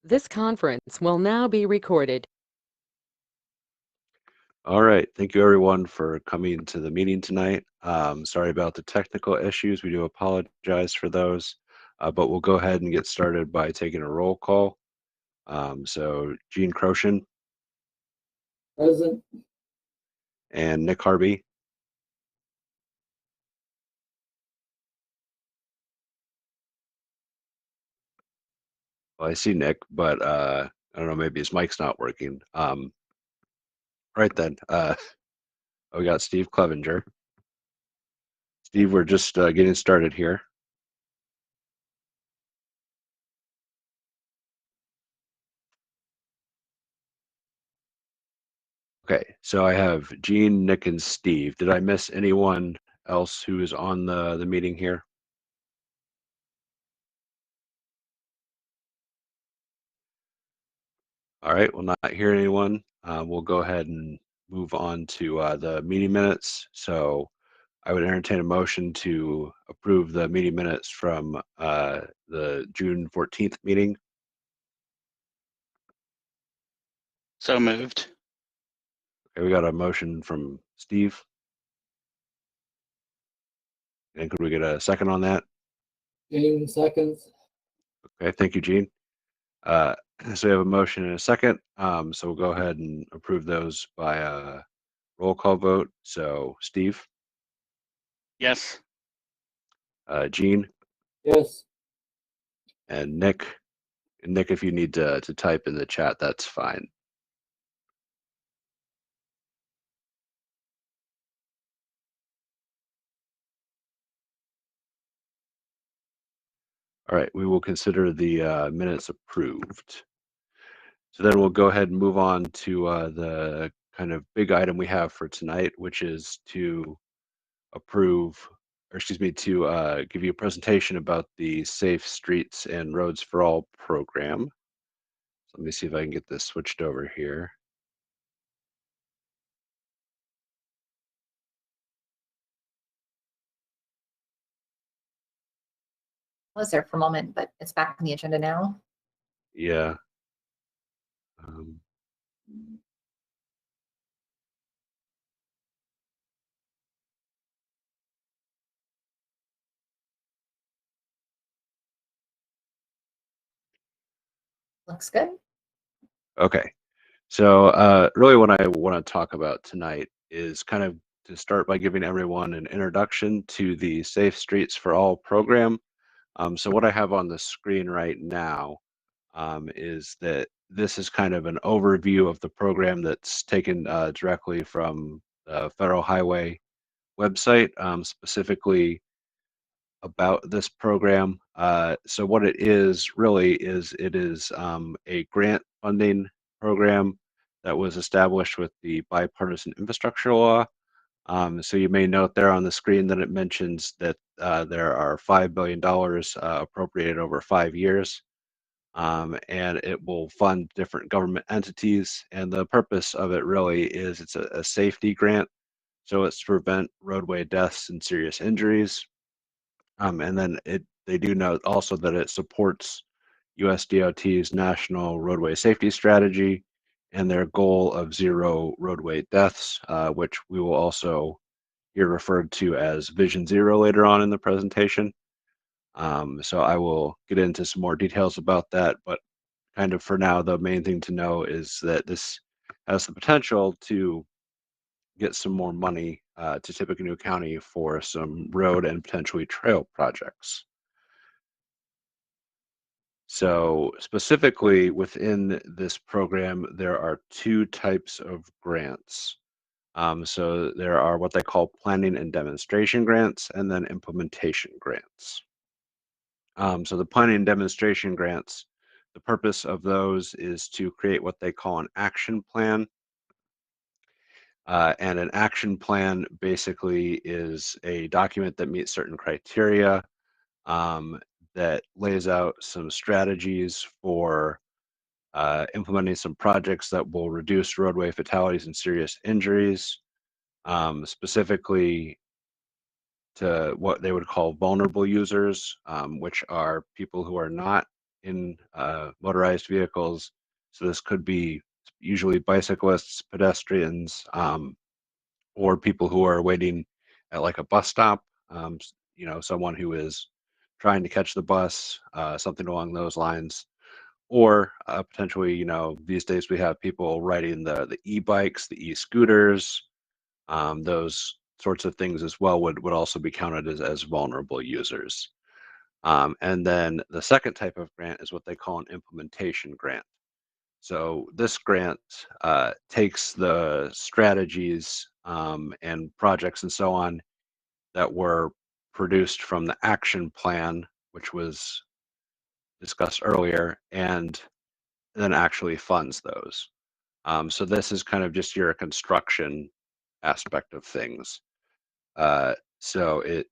This conference will now be recorded. All right. Thank you, everyone, for coming to the meeting tonight. Sorry about the technical issues. We do apologize for those, but we'll go ahead and get started by taking a roll call. So Gene Croshan. Present. And Nick Harvey. Well, I see Nick, but I don't know, maybe his mic's not working. Right then, we got Steve Clevenger. Steve, we're just getting started here. Okay, so I have Gene, Nick, and Steve. Did I miss anyone else who is on the meeting here? All right, we'll not hear anyone. We'll go ahead and move on to the meeting minutes. So I would entertain a motion to approve the meeting minutes from the June 14th meeting. So moved. Okay, we got a motion from Steve. And could we get a second on that? Gene seconds. Okay, thank you, Gene. So we have a motion and a second. So we'll go ahead and approve those by a roll call vote. So Steve, Yes. Gene, Yes. and Nick. And Nick, if you need to type in the chat, that's fine. All right, we will consider the minutes approved. So then we'll go ahead and move on to the kind of big item we have for tonight, which is to approve, or excuse me, to give you a presentation about the Safe Streets and Roads for All program. So let me see if I can get this switched over here. Was there for a moment, but it's back on the agenda now. Yeah. Looks good. Okay. So really what I want to talk about tonight is kind of to start by giving everyone an introduction to the Safe Streets for All program. So what I have on the screen right now is that this is kind of an overview of the program that's taken directly from the Federal Highway website, specifically about this program. So what it is really is it is a grant funding program that was established with the bipartisan infrastructure law. So you may note there on the screen that it mentions that there are $5 billion appropriated over 5 years. And it will fund different government entities. And the purpose of it really is it's a safety grant. So it's to prevent roadway deaths and serious injuries. And then they do note also that it supports USDOT's National Roadway Safety Strategy and their goal of zero roadway deaths, which we will also hear referred to as Vision Zero later on in the presentation. So I will get into some more details about that, but kind of for now, the main thing to know is that this has the potential to get some more money to Tippecanoe County for some road and potentially trail projects. So specifically within this program, there are two types of grants. So there are what they call planning and demonstration grants and then implementation grants. So the planning and demonstration grants, the purpose of those is to create what they call an action plan. And an action plan basically is a document that meets certain criteria that lays out some strategies for implementing some projects that will reduce roadway fatalities and serious injuries, specifically to what they would call vulnerable users, which are people who are not in motorized vehicles. So this could be usually bicyclists, pedestrians, or people who are waiting at like a bus stop. Someone who is trying to catch the bus, something along those lines. Or potentially, these days we have people riding the e-bikes, the e-scooters, those sorts of things as well would also be counted as vulnerable users. And then the second type of grant is what they call an implementation grant. So this grant takes the strategies and projects and so on that were produced from the action plan, which was discussed earlier, and then actually funds those. So this is kind of just your construction aspect of things. So it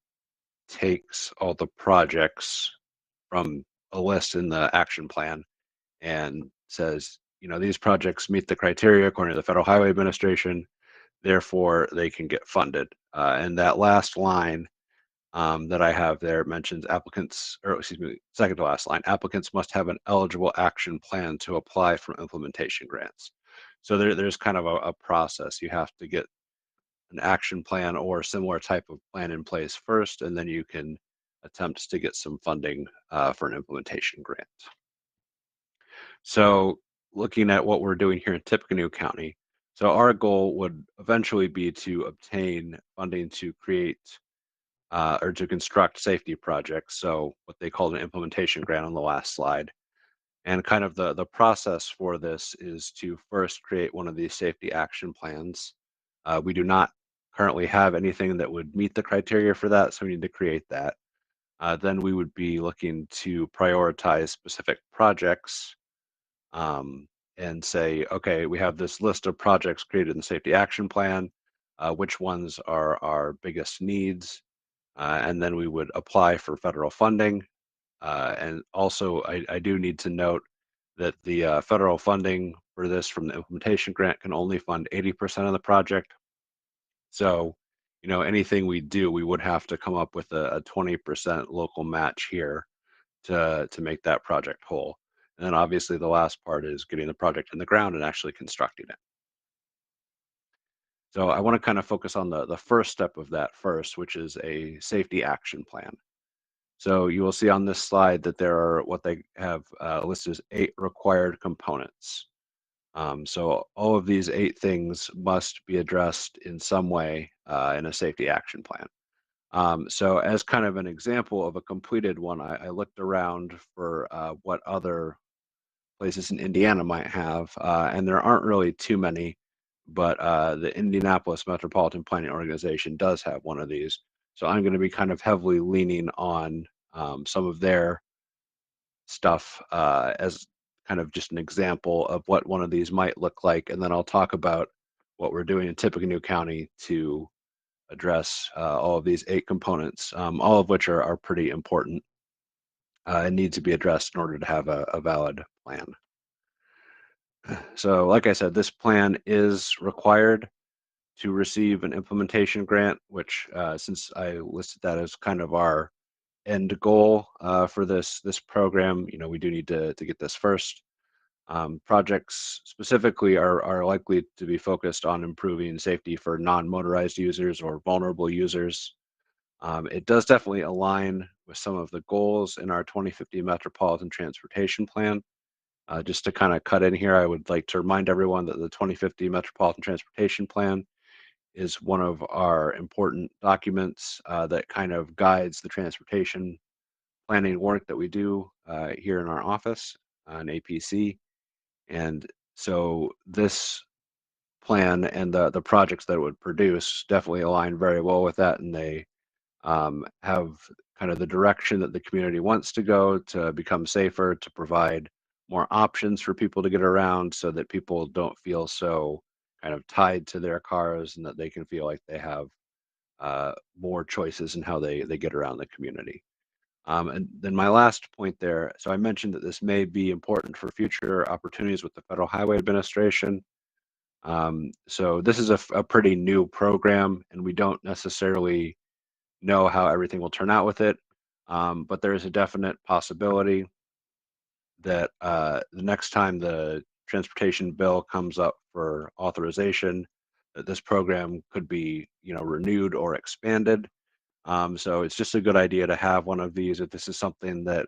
takes all the projects from a list in the action plan and says, these projects meet the criteria according to the Federal Highway Administration, therefore they can get funded. And that last line that I have there mentions applicants, or excuse me, second to last line, applicants must have an eligible action plan to apply for implementation grants. So there's kind of a process. You have to get an action plan or similar type of plan in place first, and then you can attempt to get some funding for an implementation grant. So looking at what we're doing here in Tippecanoe County, so our goal would eventually be to obtain funding to create or to construct safety projects. So what they called an implementation grant on the last slide. And kind of the process for this is to first create one of these safety action plans. We do not currently have anything that would meet the criteria for that, so we need to create that. Then we would be looking to prioritize specific projects and say, okay, we have this list of projects created in the safety action plan. Which ones are our biggest needs? And then we would apply for federal funding. And also, I do need to note that the federal funding for this from the implementation grant can only fund 80% of the project. So, anything we do, we would have to come up with a 20% local match here to make that project whole. And then obviously the last part is getting the project in the ground and actually constructing it. So I want to kind of focus on the first step of that first, which is a safety action plan. So you will see on this slide that there are what they have listed as 8 required components. So all of these 8 things must be addressed in some way in a safety action plan. So as kind of an example of a completed one, I looked around for what other places in Indiana might have, and there aren't really too many, but the Indianapolis Metropolitan Planning Organization does have one of these. So I'm going to be kind of heavily leaning on some of their stuff as kind of just an example of what one of these might look like, and then I'll talk about what we're doing in Tippecanoe County to address all of these 8 components, all of which are pretty important and need to be addressed in order to have a valid plan. So like I said, this plan is required to receive an implementation grant, which since I listed that as kind of our end goal for this program, we do need to get this first. Projects specifically are likely to be focused on improving safety for non-motorized users or vulnerable users. It does definitely align with some of the goals in our 2050 Metropolitan Transportation Plan. Just to kind of cut in here, I would like to remind everyone that the 2050 Metropolitan Transportation Plan is one of our important documents that kind of guides the transportation planning work that we do here in our office in APC. And so this plan and the projects that it would produce definitely align very well with that, and they have kind of the direction that the community wants to go to become safer, to provide more options for people to get around so that people don't feel so kind of tied to their cars and that they can feel like they have more choices in how they get around the community. And then my last point there, so I mentioned that this may be important for future opportunities with the Federal Highway Administration. So this is a pretty new program, and we don't necessarily know how everything will turn out with it, but there is a definite possibility that the next time the transportation bill comes up for authorization, that this program could be, renewed or expanded. So it's just a good idea to have one of these if this is something that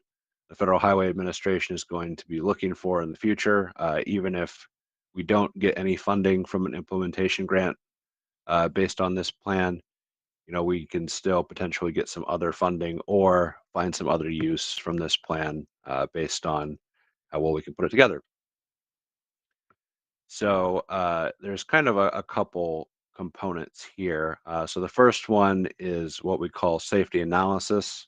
the Federal Highway Administration is going to be looking for in the future, even if we don't get any funding from an implementation grant based on this plan. We can still potentially get some other funding or find some other use from this plan based on how well we can put it together. So there's kind of a couple components here. So the first one is what we call safety analysis,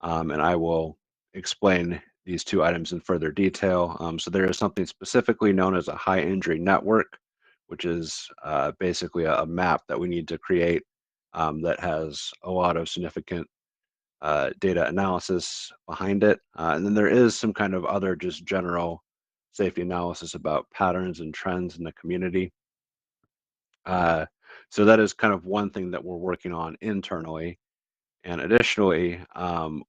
and I will explain these two items in further detail. So there is something specifically known as a high injury network, which is basically a map that we need to create that has a lot of significant data analysis behind it. And then there is some kind of other just general safety analysis about patterns and trends in the community. So that is kind of one thing that we're working on internally. And additionally,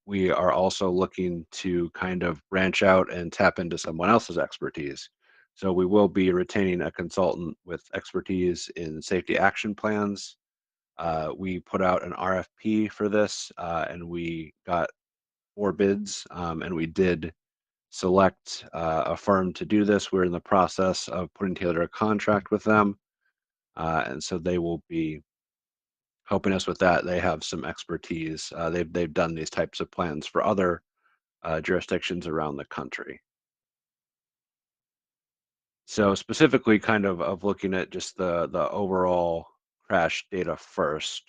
we are also looking to kind of branch out and tap into someone else's expertise. So we will be retaining a consultant with expertise in safety action plans. We put out an RFP for this, and we got 4 bids, and we did select a firm to do this. We're in the process of putting together a contract with them, and so they will be helping us with that. They have some expertise. They've done these types of plans for other jurisdictions around the country. So specifically, kind of looking at just the overall crash data first.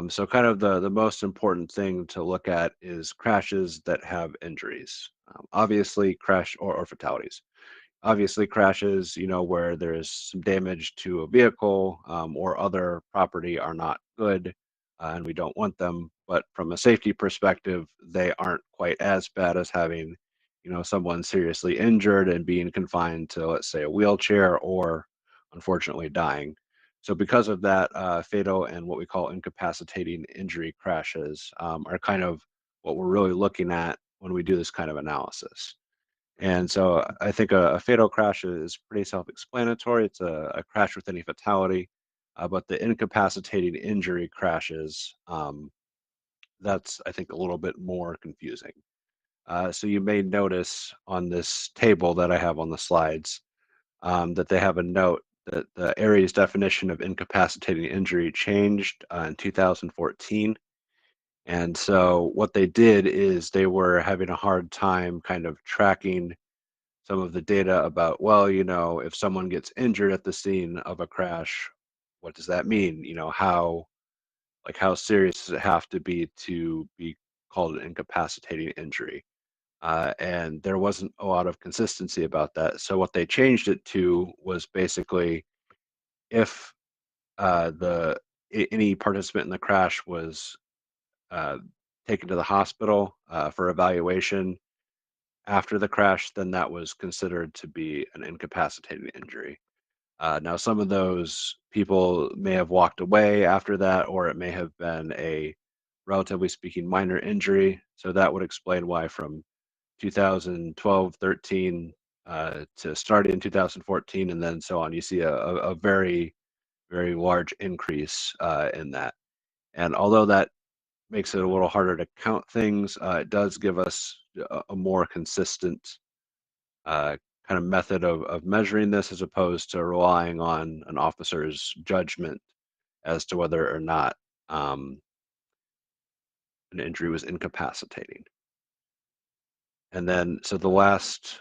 So kind of the most important thing to look at is crashes that have injuries. Obviously, crash or fatalities. Obviously, crashes, where there is some damage to a vehicle or other property are not good, and we don't want them. But from a safety perspective, they aren't quite as bad as having, someone seriously injured and being confined to, let's say, a wheelchair or unfortunately dying. So because of that, fatal and what we call incapacitating injury crashes are kind of what we're really looking at when we do this kind of analysis. And so I think a fatal crash is pretty self-explanatory. It's a crash with any fatality, but the incapacitating injury crashes, that's, I think, a little bit more confusing. So you may notice on this table that I have on the slides that they have a note that the area's definition of incapacitating injury changed in 2014. And so what they did is they were having a hard time kind of tracking some of the data about, well, if someone gets injured at the scene of a crash, what does that mean? How serious does it have to be called an incapacitating injury? And there wasn't a lot of consistency about that. So what they changed it to was basically if any participant in the crash was uh, taken to the hospital for evaluation after the crash, then that was considered to be an incapacitating injury. Now, some of those people may have walked away after that, or it may have been a relatively speaking minor injury. So that would explain why from 2012, 13 to start in 2014, and then so on, you see a very, very large increase in that. And although that makes it a little harder to count things, it does give us a more consistent uh, kind of method of measuring this as opposed to relying on an officer's judgment as to whether or not an injury was incapacitating. And then, so the last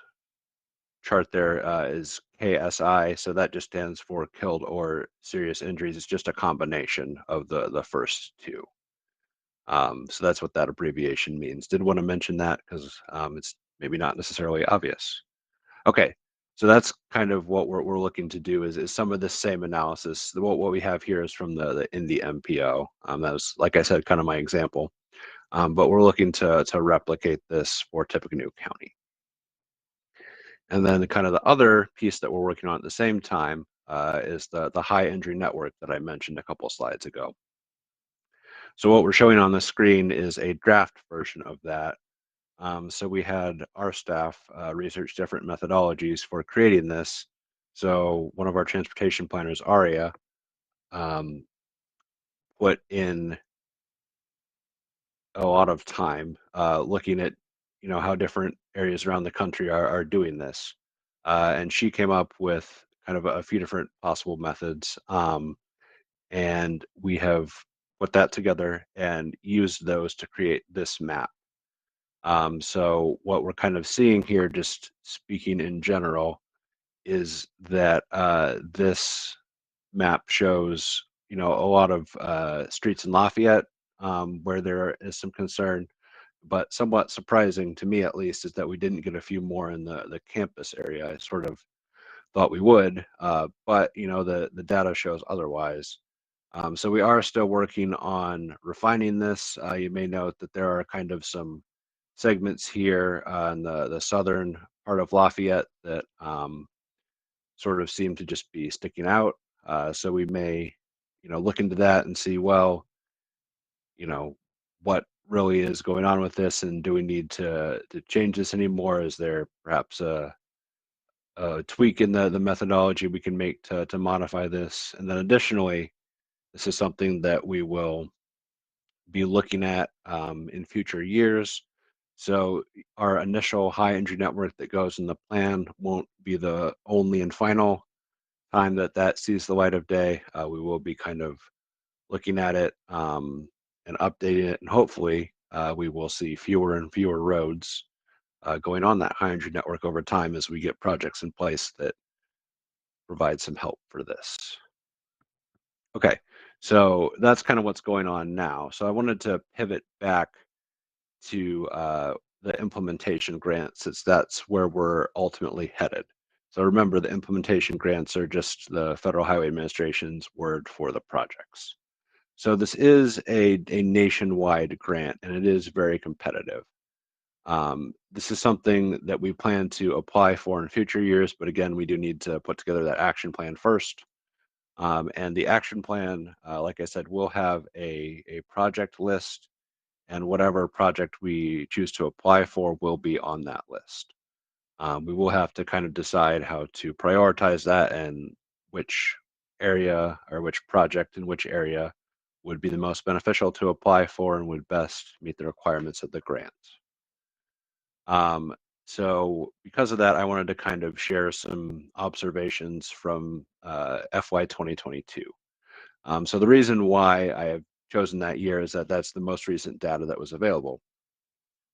chart there is KSI. So that just stands for killed or serious injuries. It's just a combination of the first two. So that's what that abbreviation means. Did want to mention that because it's maybe not necessarily obvious. Okay, so that's kind of what we're looking to do is some of the same analysis. What we have here is from the MPO. That was, like I said, kind of my example. But we're looking to replicate this for Tippecanoe County. And then kind of the other piece that we're working on at the same time is the high injury network that I mentioned a couple of slides ago. So what we're showing on the screen is a draft version of that. So we had our staff research different methodologies for creating this. So one of our transportation planners, Aria, um, put in a lot of time looking at how different areas around the country are doing this, and she came up with kind of a few different possible methods, and we have put that together and used those to create this map. So what we're kind of seeing here, just speaking in general, is that this map shows a lot of streets in Lafayette where there is some concern, but somewhat surprising to me at least is that we didn't get a few more in the campus area. I sort of thought we would, but the data shows otherwise. So we are still working on refining this. You may note that there are kind of some segments here in the southern part of Lafayette that sort of seem to just be sticking out. So we may, look into that and see, well, you know, what really is going on with this, and do we need to change this anymore? Is there perhaps a tweak in the methodology we can make to modify this? And then additionally, this is something that we will be looking at in future years. So our initial high energy network that goes in the plan won't be the only and final time that that sees the light of day. We will be kind of looking at it and updating it, and hopefully we will see fewer and fewer roads going on that high energy network over time as we get projects in place that provide some help for this. Okay, so that's kind of what's going on now. So I wanted to pivot back to the implementation grants, since that's where we're ultimately headed. So remember, the implementation grants are just the Federal Highway Administration's word for the projects. So this is a nationwide grant, and it is very competitive. This is something that we plan to apply for in future years, but again, we do need to put together that action plan first. And the action plan, like I said, will have a project list, and whatever project we choose to apply for will be on that list. We will have to kind of decide how to prioritize that, and which area or which project in which area would be the most beneficial to apply for and would best meet the requirements of the grant. Um, so because of that, I wanted to kind of share some observations from FY 2022. So the reason why I have chosen that year is that that's the most recent data that was available.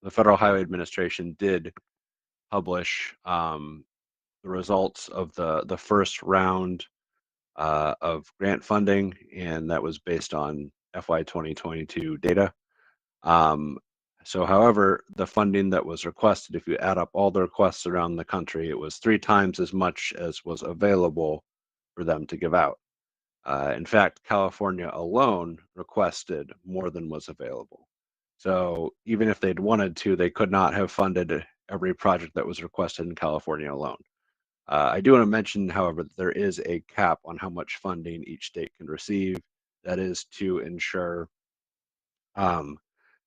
The Federal Highway Administration did publish the results of the first round of grant funding, and that was based on FY 2022 data. Um, so, however, the funding that was requested, if you add up all the requests around the country, it was 3 times as much as was available for them to give out. In fact, California alone requested more than was available. So even if they'd wanted to, they could not have funded every project that was requested in California alone. I do want to mention, however, that there is a cap on how much funding each state can receive. That is to ensure um,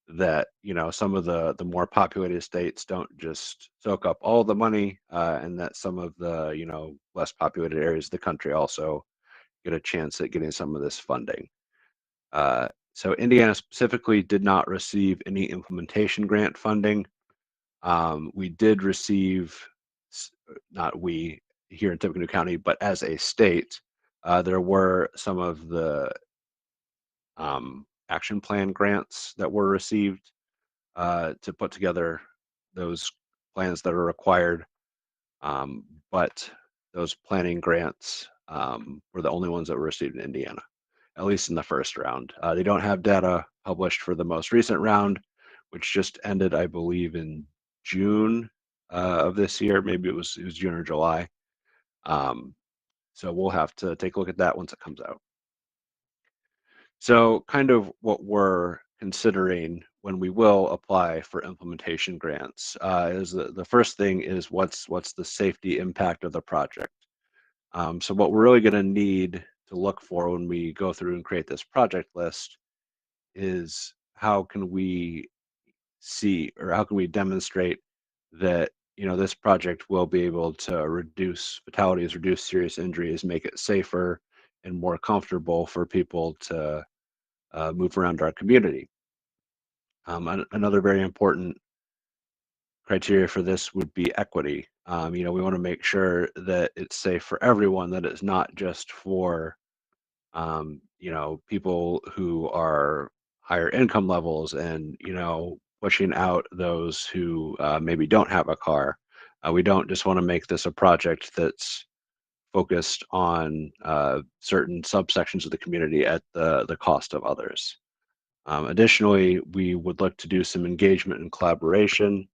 that some of the more populated states don't just soak up all the money, and that some of the less populated areas of the country also get a chance at getting some of this funding. So Indiana specifically did not receive any implementation grant funding. We did receive, not we here in Tippecanoe County, but as a state, there were some of the action plan grants that were received to put together those plans that are required. But those planning grants were the only ones that were received in Indiana, at least in the first round. They don't have data published for the most recent round, which just ended, I believe, in June of this year. Maybe it was June or July. So we'll have to take a look at that once it comes out. So kind of what we're considering when we will apply for implementation grants is the first thing is what's the safety impact of the project. So what we're really going to need to look for when we go through and create this project list is how can we see, or how can we demonstrate that this project will be able to reduce fatalities, reduce serious injuries, make it safer and more comfortable for people to move around our community. Another very important criteria for this would be equity. We want to make sure that it's safe for everyone, that it's not just for people who are higher income levels and, pushing out those who maybe don't have a car. We don't just want to make this a project that's focused on certain subsections of the community at the cost of others. Additionally, we would look to do some engagement and collaboration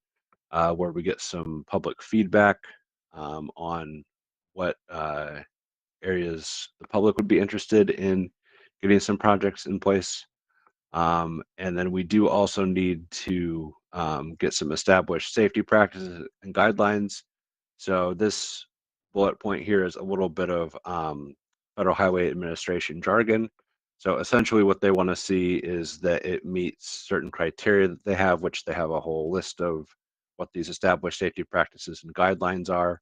where we get some public feedback on what areas the public would be interested in getting some projects in place. And then we do also need to get some established safety practices and guidelines. So this bullet point here is a little bit of Federal Highway Administration jargon. So essentially what they want to see is that it meets certain criteria that they have, which they have a whole list of what these established safety practices and guidelines are.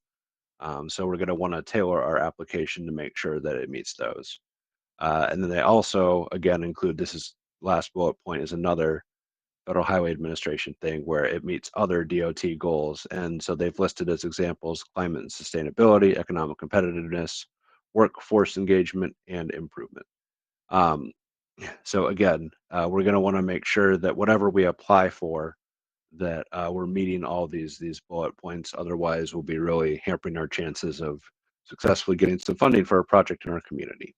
So we're going to want to tailor our application to make sure that it meets those. And then they also, again, include, this is last bullet point, is another Federal Highway Administration thing where it meets other DOT goals. And so they've listed as examples climate and sustainability, economic competitiveness, workforce engagement, and improvement. So again, we're going to want to make sure that whatever we apply for, that we're meeting all these bullet points. Otherwise, we'll be really hampering our chances of successfully getting some funding for a project in our community.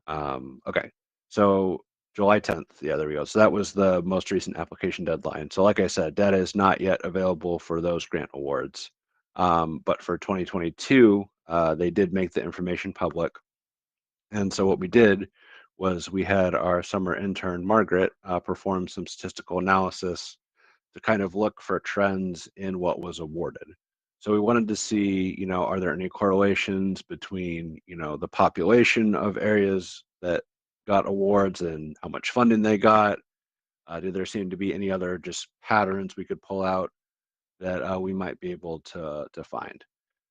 Okay, so July 10th. Yeah, there we go. So that was the most recent application deadline. So like I said, data is not yet available for those grant awards. But for 2022, they did make the information public. And so what we did was we had our summer intern, Margaret, perform some statistical analysis to kind of look for trends in what was awarded. So we wanted to see, are there any correlations between, the population of areas that got awards and how much funding they got? Did there seem to be any other just patterns we could pull out that we might be able to find?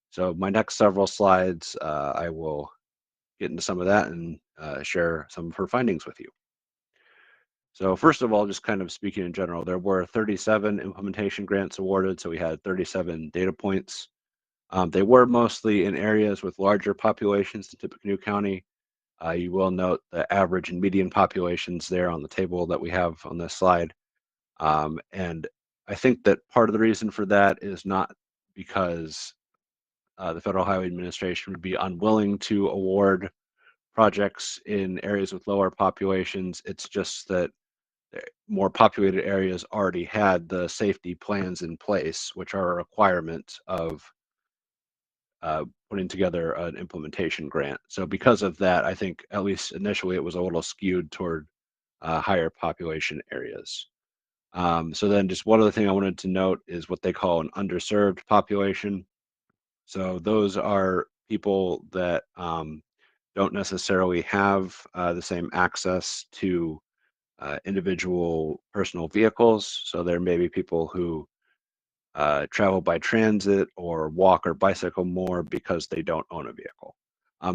So my next several slides, I will get into some of that and share some of her findings with you. So first of all, just kind of speaking in general, there were 37 implementation grants awarded, so we had 37 data points. They were mostly in areas with larger populations in Tippecanoe County. You will note the average and median populations there on the table that we have on this slide. And I think that part of the reason for that is not because the Federal Highway Administration would be unwilling to award projects in areas with lower populations. It's just that more populated areas already had the safety plans in place, which are a requirement of putting together an implementation grant. So because of that, I think at least initially it was a little skewed toward higher population areas. So then just one other thing I wanted to note is what they call an underserved population. So those are people that don't necessarily have the same access to individual personal vehicles. So there may be people who travel by transit or walk or bicycle more because they don't own a vehicle.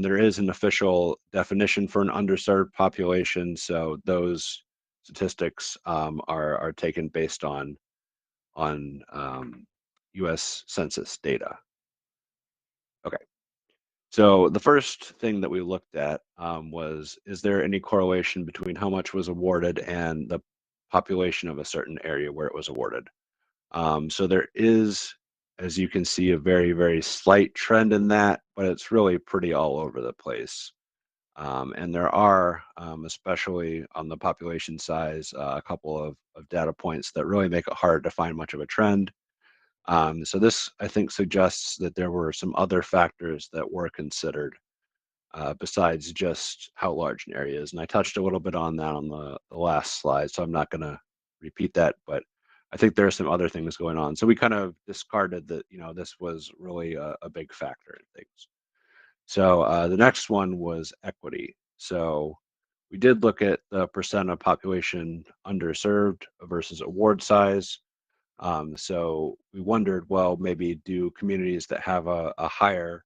There is an official definition for an underserved population, so those statistics are taken based on U.S. Census data. Okay. So the first thing that we looked at was, is there any correlation between how much was awarded and the population of a certain area where it was awarded? So there is, as you can see, a very, very slight trend in that, but it's really pretty all over the place. And there are, especially on the population size, a couple of data points that really make it hard to find much of a trend. So this, I think, suggests that there were some other factors that were considered besides just how large an area is. And I touched a little bit on that on the last slide, so I'm not going to repeat that, but I think there are some other things going on. So we kind of discarded that, this was really a big factor in things. So the next one was equity. So We did look at the percent of population underserved versus award size. So we wondered, well, maybe do communities that have a higher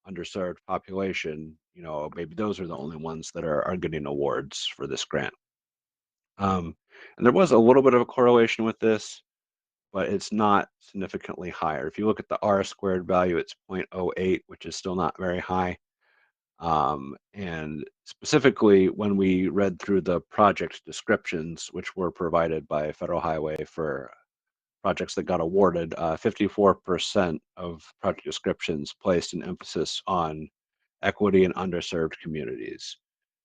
underserved population, maybe those are the only ones that are getting awards for this grant. And there was a little bit of a correlation with this, but it's not significantly higher. If you look at the R squared value, it's 0.08, which is still not very high. And specifically, when we read through the project descriptions, which were provided by Federal Highway for projects that got awarded, 54% of project descriptions placed an emphasis on equity in underserved communities.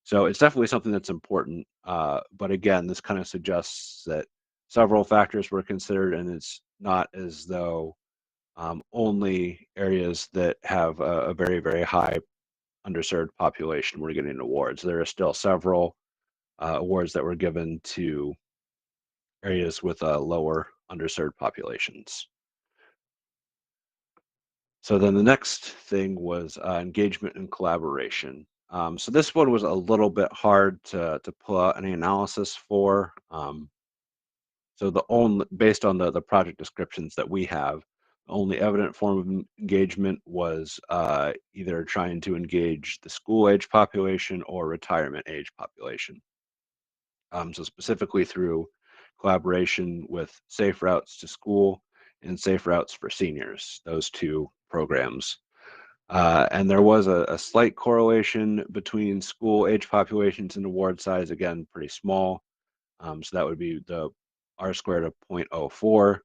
So it's definitely something that's important. But again, this kind of suggests that several factors were considered, and it's not as though only areas that have a very, very high underserved population were getting awards. There are still several awards that were given to areas with lower underserved populations. So then the next thing was engagement and collaboration. So this one was a little bit hard to pull out any analysis for. So based on the project descriptions that we have, the only evident form of engagement was either trying to engage the school age population or retirement age population. So specifically through collaboration with Safe Routes to School and Safe Routes for Seniors, those two programs. And there was a slight correlation between school age populations and award size, again, pretty small. So that would be the R squared of 0.04.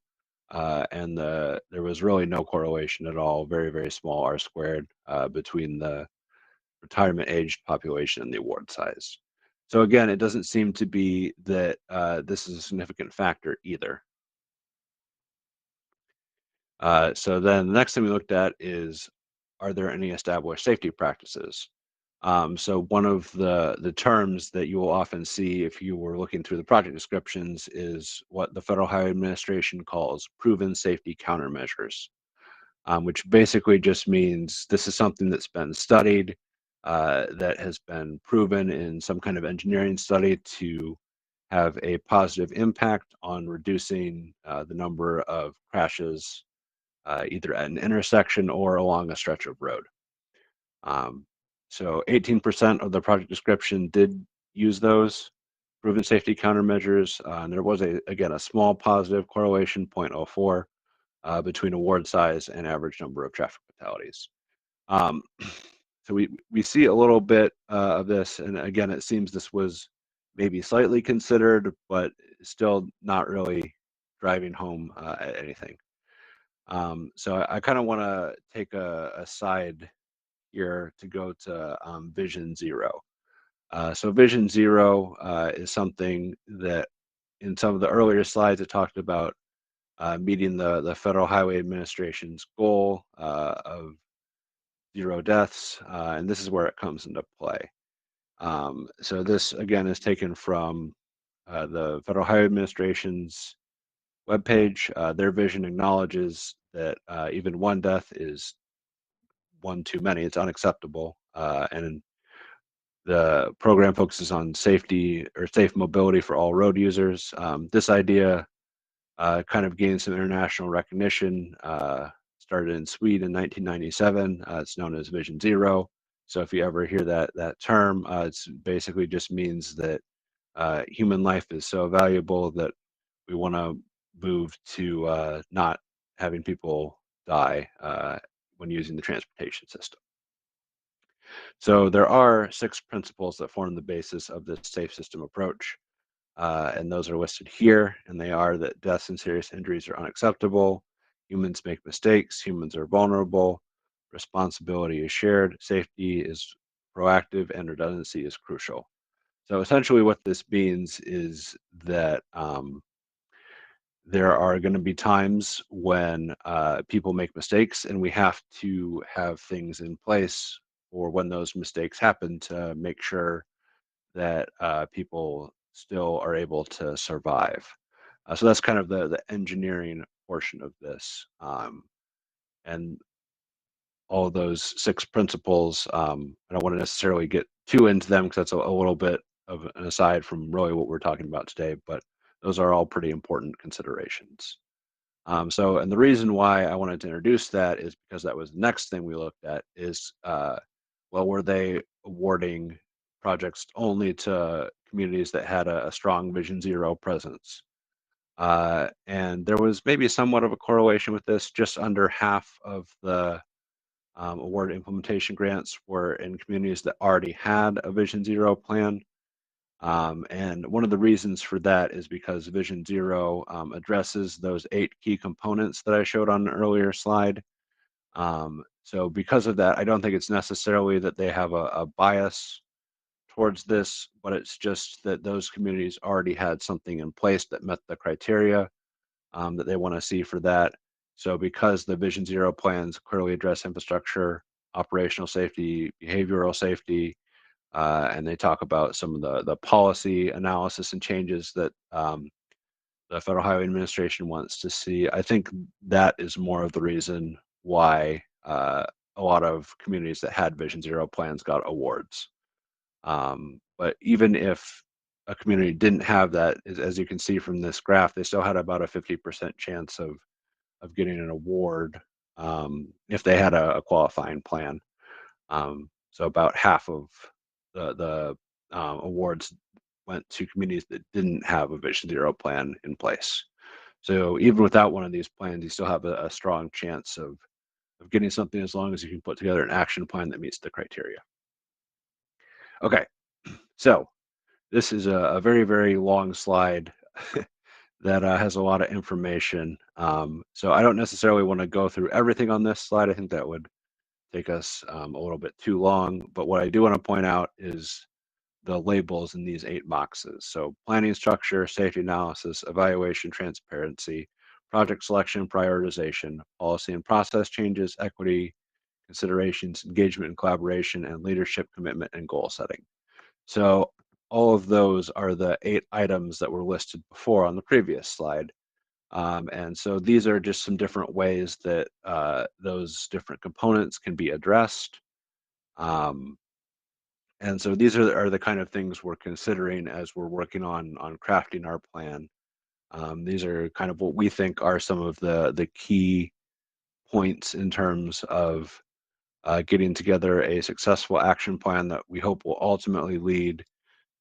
And there was really no correlation at all, very, very small R squared between the retirement aged population and the award size. So again, it doesn't seem to be that this is a significant factor either. So then the next thing we looked at is, are there any established safety practices? So one of the terms that you will often see if you were looking through the project descriptions is what the Federal Highway Administration calls proven safety countermeasures, which basically just means this is something that's been studied, that has been proven in some kind of engineering study to have a positive impact on reducing the number of crashes either at an intersection or along a stretch of road. So 18% of the project description did use those proven safety countermeasures. And there was, again, a small positive correlation, 0.04, between award size and average number of traffic fatalities. So we see a little bit of this, and again, it seems this was maybe slightly considered, but still not really driving home anything. So I kind of want to take a side here to go to Vision Zero. So Vision Zero is something that in some of the earlier slides it talked about meeting the Federal Highway Administration's goal of 0 deaths, and this is where it comes into play. So this again is taken from the Federal Highway Administration's webpage. Their vision acknowledges that even one death is one too many. It's unacceptable, and the program focuses on safety or safe mobility for all road users. This idea kind of gained some international recognition. Started in Sweden in 1997. It's known as Vision Zero. So if you ever hear that term, it's basically just means that human life is so valuable that we want to move to not having people die when using the transportation system. So there are 6 principles that form the basis of this safe system approach. And those are listed here, and they are that deaths and serious injuries are unacceptable, humans make mistakes, humans are vulnerable, responsibility is shared, safety is proactive, and redundancy is crucial. So essentially what this means is that there are going to be times when people make mistakes, and we have to have things in place for when those mistakes happen to make sure that people still are able to survive. So that's kind of the engineering portion of this. And all of those 6 principles, I don't want to necessarily get too into them because that's a little bit of an aside from really what we're talking about today, but those are all pretty important considerations. And the reason why I wanted to introduce that is because that was the next thing we looked at is, well, were they awarding projects only to communities that had a strong Vision Zero presence? And there was maybe somewhat of a correlation with this. Just under half of the award implementation grants were in communities that already had a Vision Zero plan. And one of the reasons for that is because Vision Zero addresses those 8 key components that I showed on an earlier slide. So because of that, I don't think it's necessarily that they have a bias towards this, but it's just that those communities already had something in place that met the criteria that they want to see for that. So because the Vision Zero plans clearly address infrastructure, operational safety, behavioral safety, and they talk about some of the policy analysis and changes that the Federal Highway Administration wants to see. I think that is more of the reason why a lot of communities that had Vision Zero plans got awards. But even if a community didn't have that, as you can see from this graph, they still had about a 50% chance of getting an award if they had a qualifying plan. So about half of the awards went to communities that didn't have a Vision Zero plan in place. So even without one of these plans, you still have a strong chance of getting something as long as you can put together an action plan that meets the criteria. Okay, so this is a very, very long slide that has a lot of information. So I don't necessarily want to go through everything on this slide. I think that would take us a little bit too long. But what I do want to point out is the labels in these 8 boxes. So planning structure, safety analysis, evaluation, transparency, project selection, prioritization, policy and process changes, equity, considerations, engagement and collaboration, and leadership commitment and goal setting. So all of those are the 8 items that were listed before on the previous slide. And so these are just some different ways that those different components can be addressed. And so these are the kind of things we're considering as we're working on crafting our plan. These are kind of what we think are some of the key points in terms of getting together a successful action plan that we hope will ultimately lead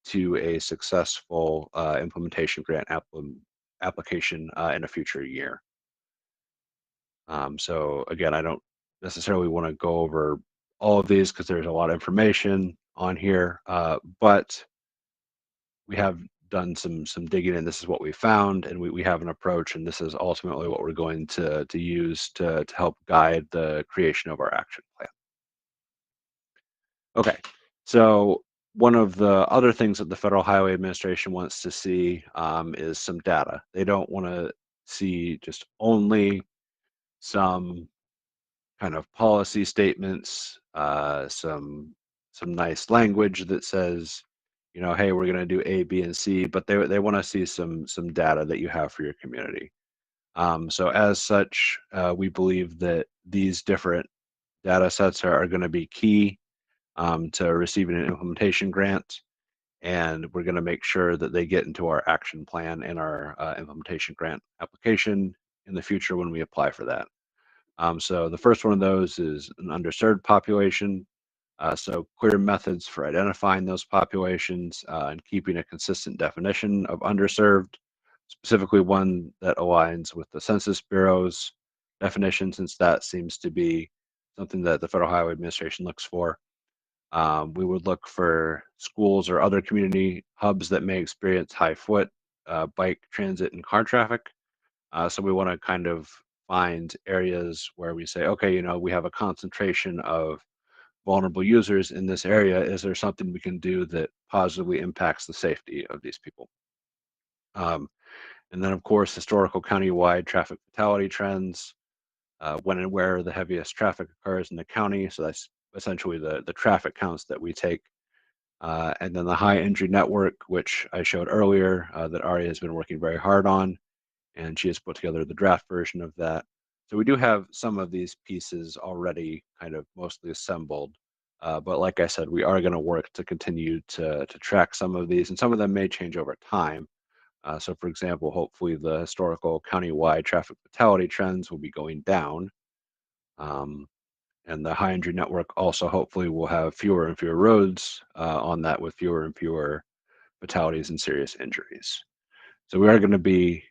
to a successful implementation grant application in a future year. So again, I don't necessarily want to go over all of these because there's a lot of information on here, but we have done some digging, and this is what we found, and we have an approach, and this is ultimately what we're going to use to help guide the creation of our action plan. Okay, so one of the other things that the Federal Highway Administration wants to see is some data. They don't want to see just only some kind of policy statements, some nice language that says, you know, hey, we're going to do A, B, and C, but they want to see some data that you have for your community. So as such, we believe that these different data sets are going to be key to receiving an implementation grant, and we're going to make sure that they get into our action plan and our implementation grant application in the future when we apply for that. So the first one of those is an underserved population. So clear methods for identifying those populations and keeping a consistent definition of underserved, specifically one that aligns with the Census Bureau's definition, since that seems to be something that the Federal Highway Administration looks for. We would look for schools or other community hubs that may experience high foot, bike, transit, and car traffic. So we want to kind of find areas where we say, okay, you know, we have a concentration of vulnerable users in this area. Is there something we can do that positively impacts the safety of these people? And then, of course, historical countywide traffic fatality trends, when and where the heaviest traffic occurs in the county. So that's essentially the traffic counts that we take. And then the high injury network, which I showed earlier, that Ari has been working very hard on, and she has put together the draft version of that. So we do have some of these pieces already kind of mostly assembled, But like I said, we are going to work to continue to track some of these, and some of them may change over time. So, for example, hopefully the historical countywide traffic fatality trends will be going down. Um, and the high injury network also hopefully will have fewer and fewer roads on that with fewer and fewer fatalities and serious injuries. So we are going to be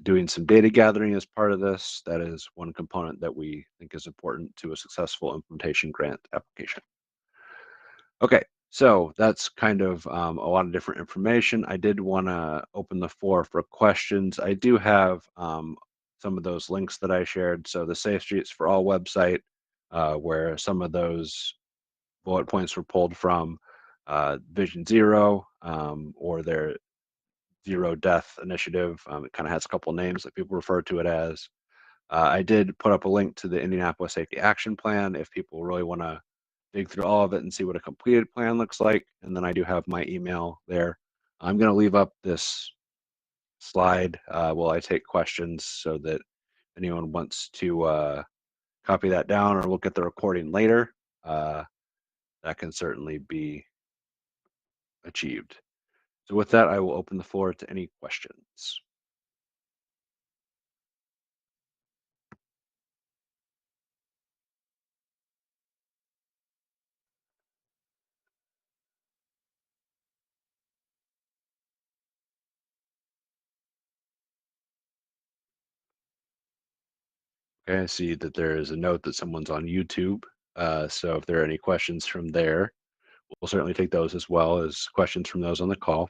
doing some data gathering as part of this. That is one component that we think is important to a successful implementation grant application. Okay, so that's kind of a lot of different information. I did want to open the floor for questions. I do have some of those links that I shared. So the Safe Streets for All website, where some of those bullet points were pulled from Vision Zero or their Zero Death Initiative. It kind of has a couple names that people refer to it as. I did put up a link to the Indianapolis Safety Action Plan if people really want to dig through all of it and see what a completed plan looks like. And then I do have my email there. I'm going to leave up this slide while I take questions so that anyone wants to copy that down or look at the recording later, that can certainly be achieved. So with that, I will open the floor to any questions. Okay, I see that there is a note that someone's on YouTube. So if there are any questions from there, we'll certainly take those as well as questions from those on the call.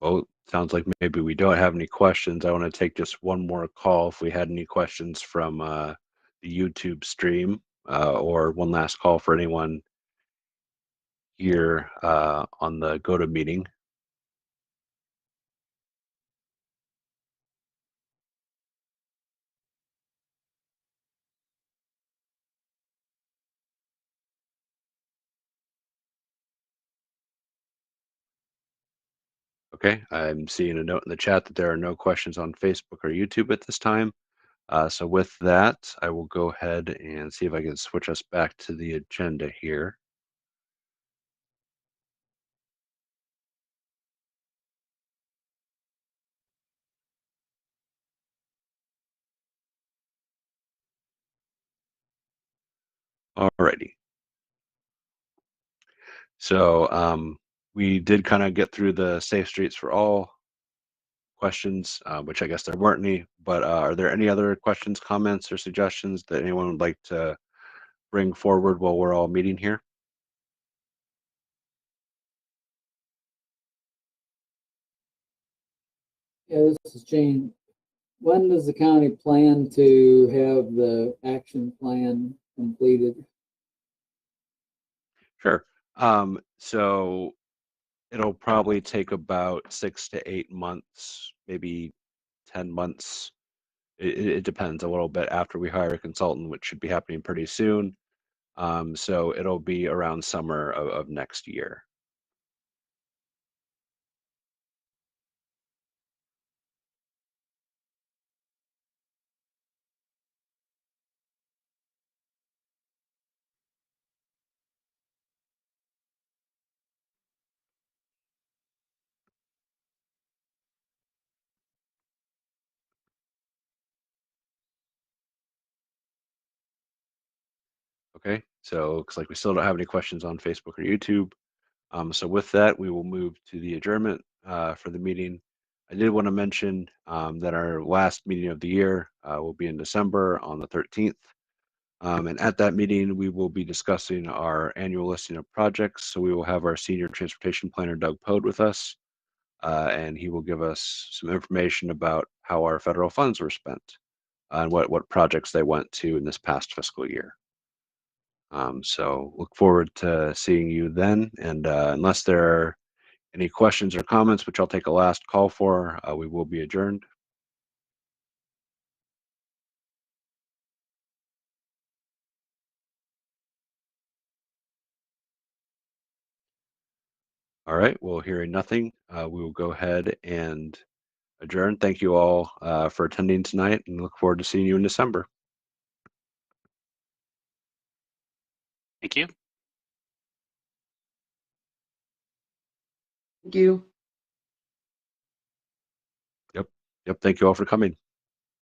Well, sounds like maybe we don't have any questions. I want to take just one more call if we had any questions from the YouTube stream or one last call for anyone here on the GoToMeeting. Okay, I'm seeing a note in the chat that there are no questions on Facebook or YouTube at this time. So with that, I will go ahead and see if I can switch us back to the agenda here. Alrighty. So we did kind of get through the Safe Streets for All questions, which I guess there weren't any, but are there any other questions, comments, or suggestions that anyone would like to bring forward while we're all meeting here? Yeah, this is Gene. When does the county plan to have the action plan completed? Sure. So it'll probably take about 6 to 8 months, maybe 10 months. It depends a little bit after we hire a consultant, which should be happening pretty soon. So it'll be around summer of next year. Okay, so looks like we still don't have any questions on Facebook or YouTube. So with that, we will move to the adjournment for the meeting. I did want to mention that our last meeting of the year will be in December on the 13th. And at that meeting, we will be discussing our annual listing of projects. So we will have our senior transportation planner, Doug Pode, with us, and he will give us some information about how our federal funds were spent and what projects they went to in this past fiscal year. So look forward to seeing you then. And unless there are any questions or comments, which I'll take a last call for, we will be adjourned. All right. Well, hearing nothing, we will go ahead and adjourn. Thank you all for attending tonight, and look forward to seeing you in December. Thank you. Thank you. Yep. Thank you all for coming.